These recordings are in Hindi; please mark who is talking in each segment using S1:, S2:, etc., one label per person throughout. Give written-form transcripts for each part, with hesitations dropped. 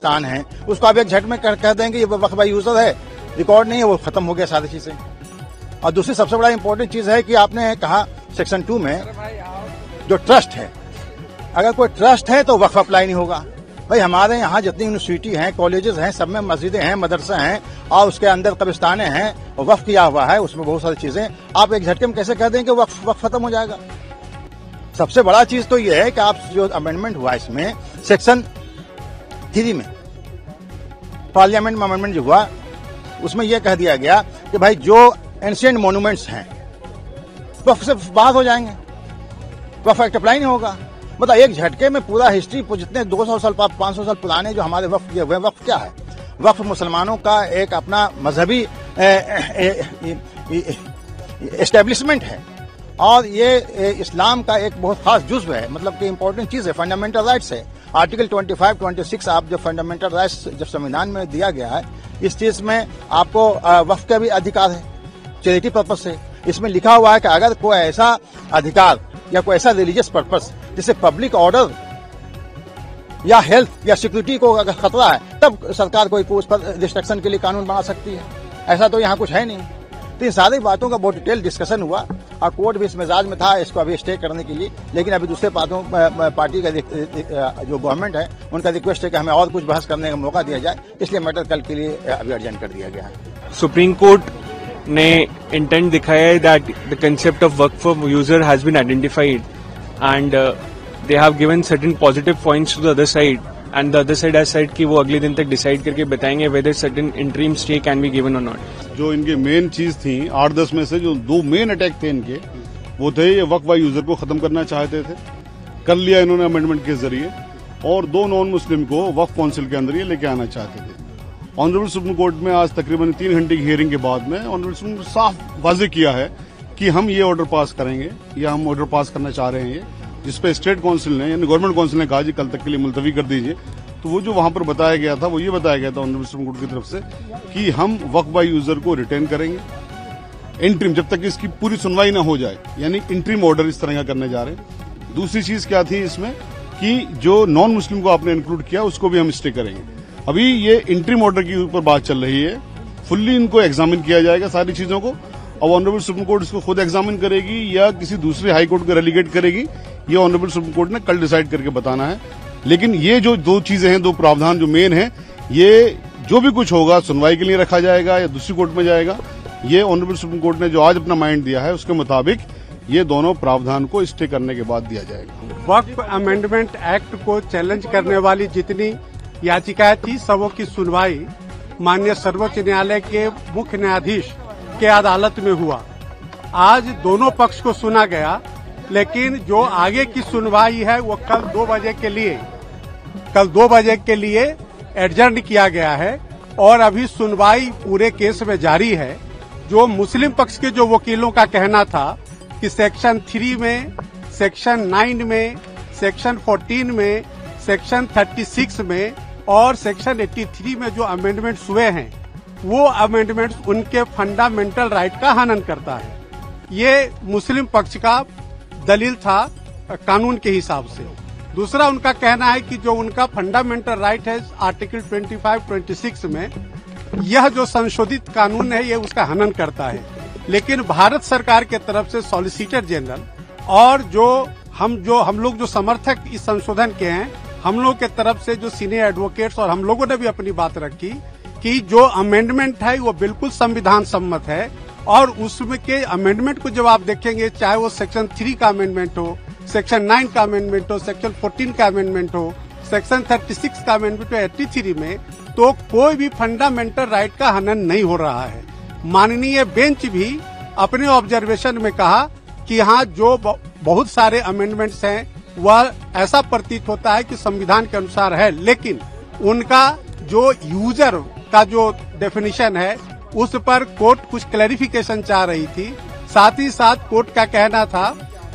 S1: कब्रिस्तान है, उसको आप एक झट में कह देंगे ये वक्फ बाय यूजर है, रिकॉर्ड नहीं है, वो खत्म हो गया सारी चीजें। और दूसरी सबसे बड़ा इंपॉर्टेंट चीज है कि आपने कहा सेक्शन 2 में जो ट्रस्ट है, अगर कोई ट्रस्ट है तो वक्फ अप्लाई नहीं होगा। भाई हमारे यहाँ जितनी यूनिवर्सिटी हैं, कॉलेजेस हैं, सब में मस्जिदें हैं, मदरसा हैं और उसके अंदर कब्रिस्तानें हैं और वक्फ किया हुआ है, उसमें बहुत सारी चीजें। आप एक झटके में कैसे कह दें कि वक्फ खत्म हो जाएगा? सबसे बड़ा चीज तो यह है कि आप जो अमेंडमेंट हुआ इसमें सेक्शन 3 में, पार्लियामेंट में अमेंडमेंट जो हुआ उसमें यह कह दिया गया कि भाई जो एंशिएंट मॉन्यूमेंट्स हैं वक्फ से बाहर हो जाएंगे, वक्फ एक्ट अप्लाई नहीं होगा। मतलब एक झटके में पूरा हिस्ट्री जितने 200 साल 500 साल पुराने जो हमारे वक्फ किए हुए, वक्फ क्या है? वक्फ मुसलमानों का एक अपना मजहबी एस्टेब्लिशमेंट है और ये इस्लाम का एक बहुत खास जुज्व है, मतलब कि इंपॉर्टेंट चीज है, फंडामेंटल राइट्स है। आर्टिकल 25, 26 आप जो फंडामेंटल राइट्स जब संविधान में दिया गया है, इस चीज में आपको वक्फ का भी अधिकार है चैरिटी पर्पज से। इसमें लिखा हुआ है कि अगर कोई ऐसा अधिकार या कोई ऐसा रिलीजियस पर्पस जिससे पब्लिक ऑर्डर या हेल्थ या सिक्योरिटी को अगर खतरा है, तब सरकार कोई उस पर रिस्ट्रिक्शन के लिए कानून बना सकती है। ऐसा तो यहाँ कुछ है नहीं। तो इन सारी बातों का बहुत डिटेल डिस्कशन हुआ और कोर्ट भी इस मिजाज में था इसको अभी स्टे करने के लिए, लेकिन अभी दूसरे पार्टी का जो गवर्नमेंट है उनका रिक्वेस्ट है कि हमें और कुछ बहस करने का मौका दिया जाए, इसलिए मैटर कल के लिए अभी अर्जेंट कर दिया गया है।
S2: सुप्रीम कोर्ट ने इंटेंट दिखाया है that the concept of work for user has been identified and they have given certain positive points to the other side and the other side has said कि वो अगले दिन तक डिसाइड करके बताएंगे whether certain interim stay can be given और नॉट।
S3: जो इनके मेन चीज थी 8-10 में से जो 2 मेन अटैक थे इनके, वो थे ये वक्फ बाय यूजर को खत्म करना चाहते थे, कर लिया इन्होंने अमेंडमेंट के जरिए, और 2 नॉन मुस्लिम को वक्फ काउंसिल के अंदर ये लेके आना चाहते थे। ऑनरेबल सुप्रीम कोर्ट में आज तकरीबन 3 घंटे की हियरिंग के बाद में ऑनरेबल सुप्रीम कोर्ट साफ वाजे किया है कि हम ये ऑर्डर पास करेंगे या हम ऑर्डर पास करना चाह रहे हैं, जिसपे स्टेट काउंसिल ने यानी गवर्नमेंट काउंसिल ने कहा जी कल तक के लिए मुलतवी कर दीजिए। तो वो जो वहां पर बताया गया था वो ये बताया गया था ऑनरेबल सुप्रीम कोर्ट की तरफ से कि हम वक्फ बाय यूजर को रिटेन करेंगे इंटरिम, जब तक इसकी पूरी सुनवाई ना हो जाए, यानी इंटरिम ऑर्डर इस तरह का करने जा रहे हैं। दूसरी चीज क्या थी इसमें कि जो नॉन मुस्लिम को आपने इंक्लूड किया उसको भी हम स्टे करेंगे। अभी ये इंटरिम ऑर्डर के ऊपर बात चल रही है, फुल्ली इनको एग्जामिन किया जाएगा सारी चीजों को। अब ऑनरेबल सुप्रीम कोर्ट इसको खुद एग्जामिन करेगी या किसी दूसरे हाई कोर्ट को रेलीगेट करेगी, ये ऑनरेबल सुप्रीम कोर्ट ने कल डिसाइड करके बताना है। लेकिन ये जो 2 चीजें हैं, 2 प्रावधान जो मेन है, ये जो भी कुछ होगा सुनवाई के लिए रखा जाएगा या दूसरी कोर्ट में जाएगा, ये ऑनरेबल सुप्रीम कोर्ट ने जो आज अपना माइंड दिया है उसके मुताबिक ये दोनों प्रावधान को स्टे करने के बाद दिया जाएगा।
S4: वक्फ अमेंडमेंट एक्ट को चैलेंज करने वाली जितनी याचिकाएं थी सबों की सुनवाई माननीय सर्वोच्च न्यायालय के मुख्य न्यायाधीश के अदालत में हुआ। आज दोनों पक्ष को सुना गया, लेकिन जो आगे की सुनवाई है वो कल 2 बजे के लिए एडजर्न किया गया है और अभी सुनवाई पूरे केस में जारी है। जो मुस्लिम पक्ष के जो वकीलों का कहना था कि सेक्शन 3 में, सेक्शन 9 में, सेक्शन 14 में, सेक्शन 36 में और सेक्शन 83 में जो अमेंडमेंट्स हुए हैं वो अमेंडमेंट्स उनके फंडामेंटल राइट का हनन करता है। ये मुस्लिम पक्ष का दलील था कानून के हिसाब से। दूसरा उनका कहना है कि जो उनका फंडामेंटल राइट है आर्टिकल 25, 26 में, यह जो संशोधित कानून है ये उसका हनन करता है। लेकिन भारत सरकार के तरफ से सॉलिसिटर जनरल और जो हम लोग जो समर्थक इस संशोधन के हैं, हम लोग के तरफ से जो सीनियर एडवोकेट्स और हम लोगों ने भी अपनी बात रखी कि जो अमेंडमेंट है वो बिल्कुल संविधान सम्मत है और उसमें के अमेंडमेंट को जब आप देखेंगे, चाहे वो सेक्शन 3 का अमेंडमेंट हो, सेक्शन 9 का अमेंडमेंट हो, सेक्शन 14 का अमेंडमेंट हो, सेक्शन 36 का अमेंडमेंट हो, 83 में, तो कोई भी फंडामेंटल राइट का हनन नहीं हो रहा है। माननीय बेंच भी अपने ऑब्जर्वेशन में कहा कि हाँ, जो बहुत सारे अमेंडमेंट्स हैं वह ऐसा प्रतीत होता है कि संविधान के अनुसार है, लेकिन उनका जो यूजर का जो डेफिनेशन है उस पर कोर्ट कुछ क्लैरिफिकेशन चाह रही थी। साथ ही साथ कोर्ट का कहना था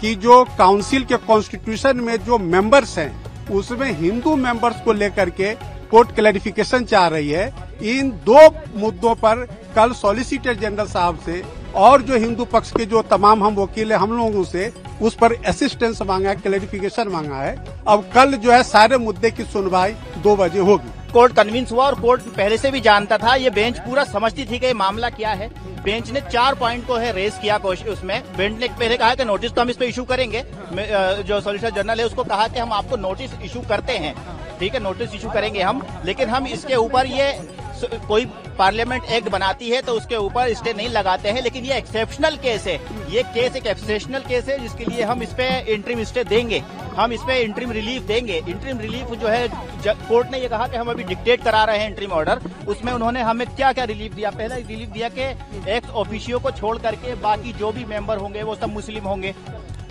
S4: कि जो काउंसिल के कॉन्स्टिट्यूशन में जो मेंबर्स हैं उसमें हिंदू मेंबर्स को लेकर के कोर्ट क्लैरिफिकेशन चाह रही है। इन 2 मुद्दों पर कल सॉलिसिटर जनरल साहब से और जो हिंदू पक्ष के जो तमाम हम वकील हैं हम लोगों से उस पर असिस्टेंस मांगा है, क्लैरिफिकेशन मांगा है। अब कल जो है सारे मुद्दे की सुनवाई 2 बजे होगी।
S5: कोर्ट कन्विंस हुआ और कोर्ट पहले से भी जानता था, ये बेंच पूरा समझती थी कि ये मामला क्या है। बेंच ने 4 पॉइंट को है रेज किया उसमें। बेंच ने पहले कहा कि नोटिस तो हम इस पे इशू करेंगे, जो सॉलिसिटर जनरल है उसको कहा कि हम आपको नोटिस इशू करते हैं, ठीक है, नोटिस इशू करेंगे हम, लेकिन हम इसके ऊपर ये कोई पार्लियामेंट एक्ट बनाती है तो उसके ऊपर स्टे नहीं लगाते हैं। लेकिन ये एक्सेप्शनल केस है, ये केस एक एक्सेप्शनल केस है जिसके लिए हम इस पे इंटरिम स्टे देंगे, हम इस पे इंटरिम रिलीफ देंगे। इंटरिम रिलीफ जो है कोर्ट ने ये कहा कि हम अभी डिक्टेट करा रहे हैं इंटरिम ऑर्डर, उसमें उन्होंने हमें क्या क्या रिलीफ दिया। पहला रिलीफ दिया कि एक्स ऑफिशियो को छोड़ करके बाकी जो भी मेंबर होंगे वो सब मुस्लिम होंगे,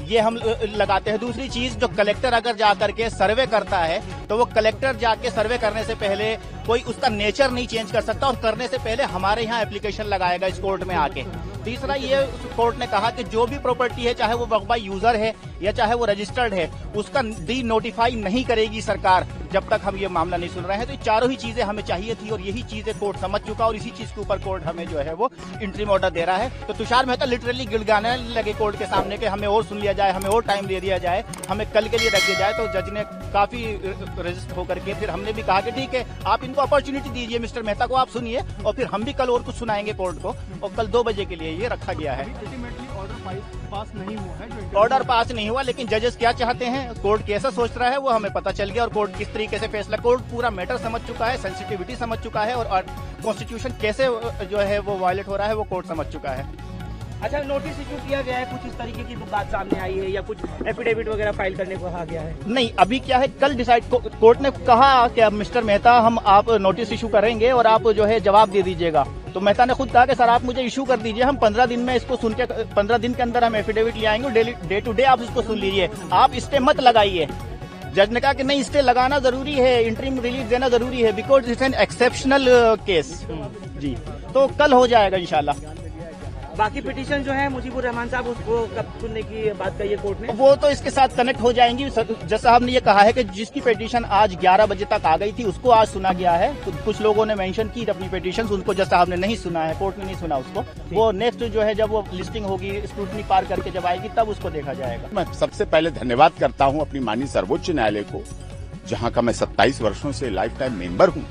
S5: ये हम लगाते हैं। दूसरी चीज, जो कलेक्टर अगर जा करके सर्वे करता है तो वो कलेक्टर जाके सर्वे करने से पहले कोई उसका नेचर नहीं चेंज कर सकता और करने से पहले हमारे यहाँ एप्लीकेशन लगाएगा इस कोर्ट में आके। तीसरा, ये कोर्ट ने कहा कि जो भी प्रॉपर्टी है, चाहे वो वक्फ बाय यूजर है या चाहे वो रजिस्टर्ड है, उसका डी नोटिफाई नहीं करेगी सरकार जब तक हम ये मामला नहीं सुन रहे हैं। तो ये चारों ही चीजें हमें चाहिए थी और यही चीजें कोर्ट समझ चुका और इसी चीज के ऊपर कोर्ट हमें जो है वो इंटरिम ऑर्डर दे रहा है। तो तुषार मेहता लिटरली गिड़गिड़ाने लगे कोर्ट के सामने कि हमें और सुन लिया जाए, हमें और टाइम दे दिया जाए, हमें कल के लिए रख दिया जाए। तो जज ने काफी रजिस्ट होकर के फिर हमने भी कहा कि ठीक है, आप इनको अपॉर्चुनिटी दीजिए, मिस्टर मेहता को आप सुनिए और फिर हम भी कल और कुछ सुनाएंगे कोर्ट को। और कल 2 बजे के लिए ये रखा गया है। ऑर्डर पास नहीं हुआ, लेकिन जजेस क्या चाहते हैं, कोर्ट कैसा सोच रहा है वो हमें पता चल गया और कोर्ट किस तरीके से फैसला, कोर्ट पूरा मैटर समझ चुका है, सेंसिटिविटी समझ चुका है और कॉन्स्टिट्यूशन कैसे जो है वो वायलेट हो रहा है वो कोर्ट समझ चुका है।
S6: अच्छा, नोटिस इशू किया गया है, कुछ इस तरीके की बात सामने आई है या कुछ एफिडेविट वगैरह फाइल करने को कहा गया है?
S5: नहीं, अभी क्या है, कल डिसाइड कोर्ट ने कहा कि अब मिस्टर मेहता हम आप नोटिस इशू करेंगे और आप जो है जवाब दे दीजिएगा। तो मेहता ने खुद कहा कि सर आप मुझे इशू कर दीजिए, हम 15 दिन में इसको सुन के 15 दिन के अंदर हम एफिडेविट ले आएंगे, डे टू डे आप इसको सुन लीजिए, आप स्टे मत लगाइए। जज ने कहा कि नहीं, स्टे लगाना जरूरी है, इंटरिम रिलीफ देना जरूरी है, because it's an exceptional case जी। तो कल हो जाएगा इंशाल्लाह।
S6: बाकी पिटीशन जो है मुजीबुर रहमान साहब, उसको कब सुनने की बात कही है कोर्ट ने?
S5: वो तो इसके साथ कनेक्ट हो जाएंगी। जज साहब ने ये कहा है कि जिसकी पिटीशन आज 11 बजे तक आ गई थी उसको आज सुना गया है। कुछ लोगों ने मेंशन की अपनी पिटीशन, उनको जज साहब ने नहीं सुना है, कोर्ट ने नहीं सुना उसको। वो नेक्स्ट जो है जब वो लिस्टिंग होगी, स्क्रूटनी पार करके जब आएगी तब उसको देखा जाएगा।
S7: मैं सबसे पहले धन्यवाद करता हूं अपनी माननीय सर्वोच्च न्यायालय को, जहां का मैं 27 वर्षों से लाइफ टाइम मेंबर हूं।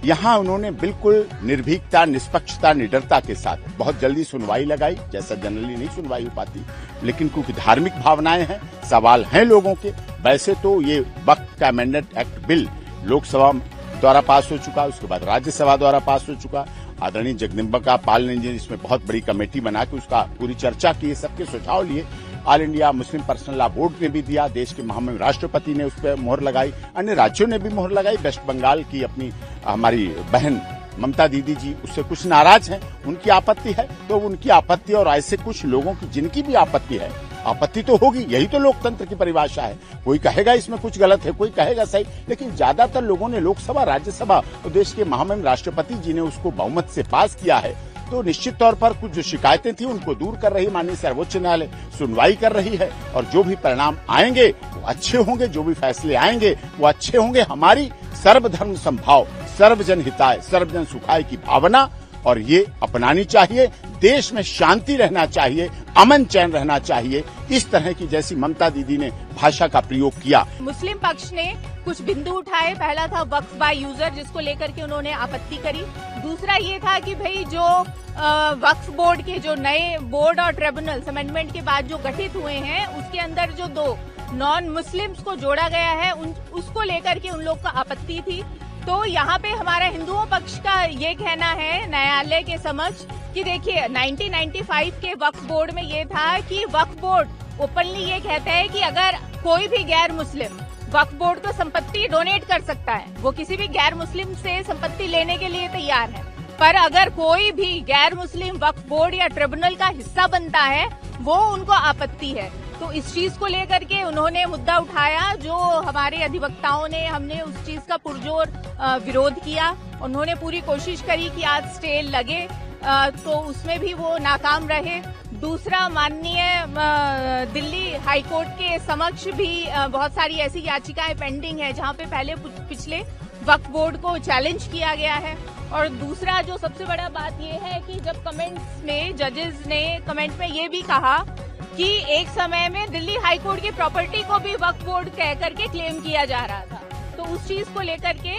S7: यहाँ उन्होंने बिल्कुल निर्भीकता, निष्पक्षता, निडरता के साथ बहुत जल्दी सुनवाई लगाई, जैसा जनरली नहीं सुनवाई हो पाती, लेकिन क्योंकि धार्मिक भावनाएं हैं, सवाल हैं लोगों के। वैसे तो ये वक्फ का अमेंडमेंट एक्ट बिल लोकसभा द्वारा पास हो चुका, उसके बाद राज्यसभा द्वारा पास हो चुका। आदरणीय जगदम्बिका पाल ने इसमें बहुत बड़ी कमेटी बना के उसका पूरी चर्चा की, सबके सुझाव लिए। All India Muslim personal law board ने भी दिया, देश के महामहिम राष्ट्रपति ने उस पर मोहर लगाई, अन्य राज्यों ने भी मोहर लगाई। वेस्ट बंगाल की अपनी हमारी बहन ममता दीदी जी उससे कुछ नाराज हैं, उनकी आपत्ति है, तो उनकी आपत्ति और ऐसे कुछ लोगों की जिनकी भी आपत्ति है, आपत्ति तो होगी, यही तो लोकतंत्र की परिभाषा है। कोई कहेगा इसमें कुछ गलत है, कोई कहेगा सही, लेकिन ज्यादातर लोगों ने लोकसभा, राज्यसभा और देश के महामहिम राष्ट्रपति जी ने उसको बहुमत से पास किया है। तो निश्चित तौर पर कुछ जो शिकायतें थी उनको दूर कर रही माननीय सर्वोच्च न्यायालय, सुनवाई कर रही है और जो भी परिणाम आएंगे वो अच्छे होंगे, जो भी फैसले आएंगे वो अच्छे होंगे। हमारी सर्वधर्म संभाव, सर्वजन हिताय, सर्वजन सुखाय की भावना और ये अपनानी चाहिए। देश में शांति रहना चाहिए, अमन चैन रहना चाहिए। इस तरह की जैसी ममता दीदी ने भाषा का प्रयोग किया।
S8: मुस्लिम पक्ष ने कुछ बिंदु उठाए। पहला था वक्फ बाय यूजर, जिसको लेकर के उन्होंने आपत्ति करी। दूसरा ये था कि भाई जो वक्फ बोर्ड के जो नए बोर्ड और ट्रिब्यूनल्स अमेंडमेंट के बाद जो गठित हुए हैं, उसके अंदर जो 2 नॉन मुस्लिम्स को जोड़ा गया है, उसको लेकर के उन लोग का आपत्ति थी। तो यहाँ पे हमारा हिंदुओं पक्ष का ये कहना है न्यायालय के समक्ष कि देखिए 1995 के वक्फ बोर्ड में ये था कि वक्फ बोर्ड ओपनली ये कहता है कि अगर कोई भी गैर मुस्लिम वक्फ बोर्ड को संपत्ति डोनेट कर सकता है, वो किसी भी गैर मुस्लिम से संपत्ति लेने के लिए तैयार है। पर अगर कोई भी गैर मुस्लिम वक्फ बोर्ड या ट्रिब्यूनल का हिस्सा बनता है, वो उनको आपत्ति है। तो इस चीज को लेकर के उन्होंने मुद्दा उठाया, जो हमारे अधिवक्ताओं ने, हमने उस चीज का पुरजोर विरोध किया। उन्होंने पूरी कोशिश करी कि आज स्टे लगे, तो उसमें भी वो नाकाम रहे। दूसरा, माननीय दिल्ली हाईकोर्ट के समक्ष भी बहुत सारी ऐसी याचिकाएं पेंडिंग है जहां पे पहले पिछले वक्फ बोर्ड को चैलेंज किया गया है। और दूसरा जो सबसे बड़ा बात ये है कि जब कमेंट्स में जजेस ने कमेंट में ये भी कहा कि एक समय में दिल्ली हाईकोर्ट की प्रॉपर्टी को भी वक्फ बोर्ड कह करके क्लेम किया जा रहा था, तो उस चीज को लेकर के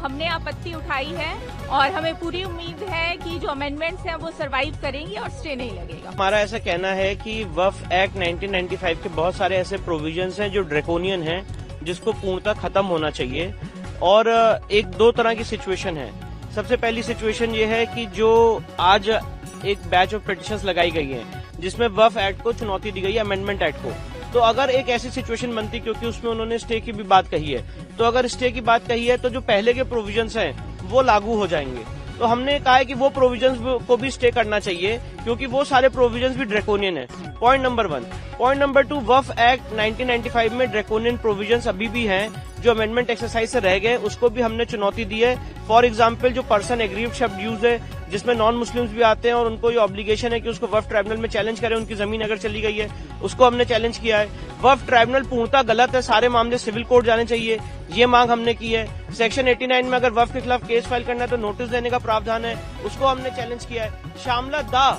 S8: हमने आपत्ति उठाई है और हमें पूरी उम्मीद है कि जो अमेंडमेंट्स हैं वो सरवाइव करेंगी और स्टे नहीं लगेगा।
S6: हमारा ऐसा कहना है कि वक्फ एक्ट 1995 के बहुत सारे ऐसे प्रोविजंस हैं जो ड्रैकोनियन हैं, जिसको पूर्णतः खत्म होना चाहिए। और एक दो तरह की सिचुएशन है। सबसे पहली सिचुएशन ये है कि जो आज एक बैच ऑफ पिटिशंस लगाई गई है जिसमें वक्फ एक्ट को चुनौती दी गई है, अमेंडमेंट एक्ट को, तो अगर एक ऐसी सिचुएशन बनती, क्योंकि उसमें उन्होंने स्टे की भी बात कही है, तो अगर स्टे की बात कही है तो जो पहले के प्रोविजंस हैं वो लागू हो जाएंगे। तो हमने कहा है कि वो प्रोविजंस को भी स्टे करना चाहिए, क्योंकि वो सारे प्रोविजंस भी ड्रैकोनियन है। Point number 1। पॉइंट नंबर 2, वक्फ एक्ट 1995 में ड्रैकोनियन प्रोविजंस अभी भी हैं जो अमेंडमेंट एक्सरसाइज से रह गए, उसको भी हमने चुनौती दी है। फॉर एग्जाम्पल, जो पर्सन एग्रीव्ड शब्द यूज है, जिसमें नॉन मुस्लिम्स भी आते हैं और उनको ये ऑब्लिगेशन है कि उसको वक्फ ट्राइब्यूनल में चैलेंज करें, उनकी जमीन अगर चली गई है, उसको हमने चैलेंज किया है। वक्फ ट्राइब्यूनल पूर्णतः गलत है, सारे मामले सिविल कोर्ट जाने चाहिए, ये मांग हमने की है। सेक्शन 89 में अगर वक्फ के खिलाफ केस फाइल करना है तो नोटिस देने का प्रावधान है, उसको हमने चैलेंज किया है। शामला दा,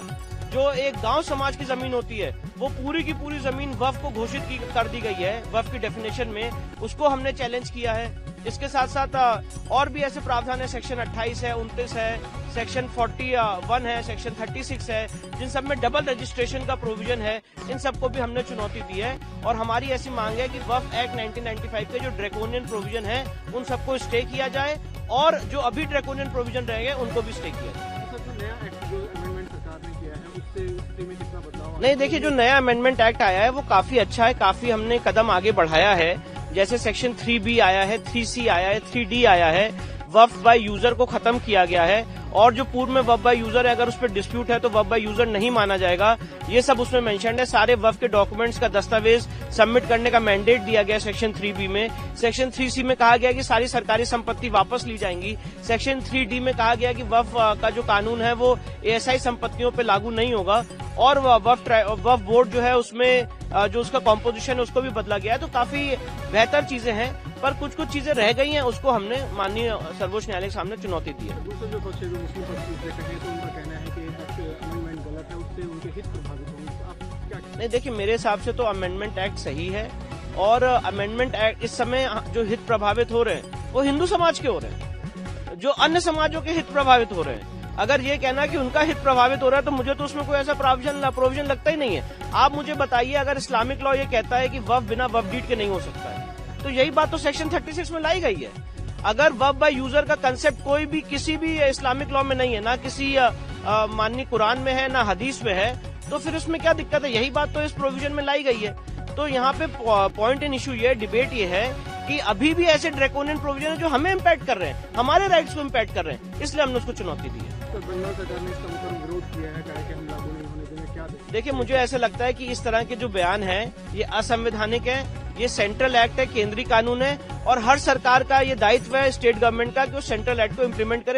S6: जो एक गांव समाज की जमीन होती है, वो पूरी की पूरी जमीन वक्फ को घोषित कर दी गई है वक्फ की डेफिनेशन में, उसको हमने चैलेंज किया है। इसके साथ साथ और भी ऐसे प्रावधान है, सेक्शन 28 है, 29 है, सेक्शन 41 है, सेक्शन 36 है, जिन सब में डबल रजिस्ट्रेशन का प्रोविजन है। इन सबको भी हमने चुनौती दी है और हमारी ऐसी मांग है कि वक्फ एक्ट 1995 के जो ड्रैकोनियन प्रोविजन है उन सबको स्टे किया जाए और जो अभी ड्रैकोनियन प्रोविजन रहेंगे उनको भी स्टे किया जाए। नहीं, देखिए, जो नया अमेंडमेंट एक्ट आया है वो काफी अच्छा है, काफी हमने कदम आगे बढ़ाया है। जैसे सेक्शन 3B आया है, 3C आया है, 3D आया है, वक्फ बाय यूजर को खत्म किया गया है और जो पूर्व में वक्फ बाय यूजर है, अगर उस पर डिस्प्यूट है तो वक्फ बाय यूजर नहीं माना जाएगा, ये सब उसमें मेंशन है। सारे वक्फ के डॉक्यूमेंट्स का दस्तावेज सबमिट करने का मैंडेट दिया गया सेक्शन 3B में। सेक्शन 3C में कहा गया कि सारी सरकारी संपत्ति वापस ली जाएंगी। सेक्शन 3D में कहा गया कि वक्फ का जो कानून है वो ASI संपत्तियों पर लागू नहीं होगा और वक्फ बोर्ड जो है उसमें जो उसका कॉम्पोजिशन है उसको भी बदला गया है। तो काफी बेहतर चीजें हैं, पर कुछ कुछ चीजें रह गई हैं, उसको हमने माननीय सर्वोच्च न्यायालय के सामने चुनौती दी है। नहीं, देखिए, मेरे हिसाब से तो अमेंडमेंट एक्ट सही है और अमेंडमेंट एक्ट इस समय जो हित प्रभावित हो रहे हैं वो हिंदू समाज के हो रहे हैं, जो अन्य समाजों के हित प्रभावित हो रहे हैं। अगर ये कहना कि उनका हित प्रभावित हो रहा है तो मुझे तो उसमें कोई ऐसा प्रोविजन लगता ही नहीं है। आप मुझे बताइए, अगर इस्लामिक लॉ ये कहता है कि वक्फ बिना वक्फ डीड के नहीं हो सकता है, तो यही बात तो सेक्शन 36 में लाई गई है। अगर वक्फ बाय यूजर का कंसेप्ट कोई भी किसी भी इस्लामिक लॉ में नहीं है, ना किसी माननीय कुरान में है, ना हदीस में है, तो फिर उसमें क्या दिक्कत है? यही बात तो इस प्रोविजन में लाई गई है। तो यहाँ पे पॉइंट इन इशू ये, डिबेट ये है कि अभी भी ऐसे ड्रैकोनियन प्रोविजन है जो हमें इम्पैक्ट कर रहे हैं, हमारे राइट्स को इम्पैक्ट कर रहे हैं, इसलिए हमने उसको चुनौती दी है।
S9: बंगाल सरकार ने इसका मुकर्रर विरोध किया है, कहा कि हम लागू नहीं होने देंगे, क्या
S6: देखिए, मुझे ऐसा लगता है कि इस तरह के जो बयान है ये असंवैधानिक है। ये सेंट्रल एक्ट है, केंद्रीय कानून है और हर सरकार का ये दायित्व है स्टेट गवर्नमेंट का कि वो सेंट्रल एक्ट को इम्प्लीमेंट करे।